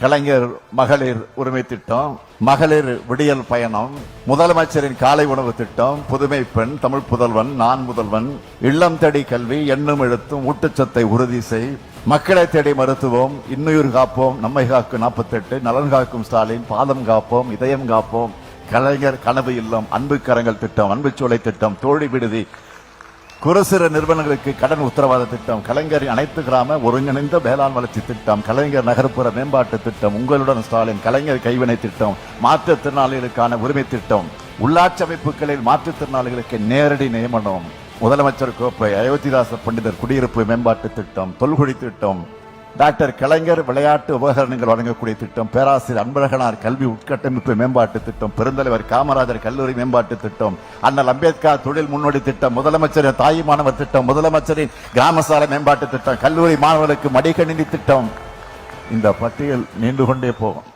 கலைஞர் மகளிர் உரிமை திட்டம், மகளிர் விடியல் பயணம், முதலமைச்சரின் காலை உணவு திட்டம், புதுமை பெண், தமிழ் புதல்வன், நான் முதல்வன், இல்லம் தேடி கல்வி, எண்ணும் எழுத்தும், ஊட்டச்சத்தை உறுதி செய், மக்களை தேடி மருத்துவம், இன்னுயிர் காப்போம், நம்மை காக்கும் 48, நலன் காக்கும் ஸ்டாலின், பாதம் காப்போம், இதயம் காப்போம், கலைஞர் கனவு இல்லம், அன்பு கரங்கள் திட்டம், அன்புச்சோலை திட்டம், தோழி விடுதி, குறுசிறு நிறுவனங்களுக்கு கடன் உத்தரவாத திட்டம், கலைஞரின் அனைத்து கிராம ஒருங்கிணைந்த வேளாண் வளர்ச்சி திட்டம், கலைஞர் நகர்ப்புற மேம்பாட்டு திட்டம், உங்களுடன் ஸ்டாலின், கலைஞர் கைவினை திட்டம், மாற்றுத்திறனாளிகளுக்கான உரிமை திட்டம், உள்ளாட்சி அமைப்புகளில் மாற்றுத்திறனாளிகளுக்கு நேரடி நியமனம், முதலமைச்சர் கோப்பை, அயோத்திதாச பண்டிதர் குடியிருப்பு மேம்பாட்டு திட்டம், தொல்குடி திட்டம், டாக்டர் கலைஞர் விளையாட்டு உபகரணங்கள் வழங்கக்கூடிய திட்டம், பேராசிரியர் அன்பழகனார் கல்வி உட்கட்டமைப்பு மேம்பாட்டு திட்டம், பெருந்தலைவர் காமராஜர் கல்லூரி மேம்பாட்டு திட்டம், அண்ணல் அம்பேத்கர் தொழில் முன்னோடி திட்டம், முதலமைச்சரின் தாய் மாணவர் திட்டம், முதலமைச்சரின் கிராம சாலை மேம்பாட்டு திட்டம், கல்லூரி மாணவர்களுக்கு மடிக்கணினி திட்டம், இந்த பட்டியல் நீண்டு கொண்டே போகும்.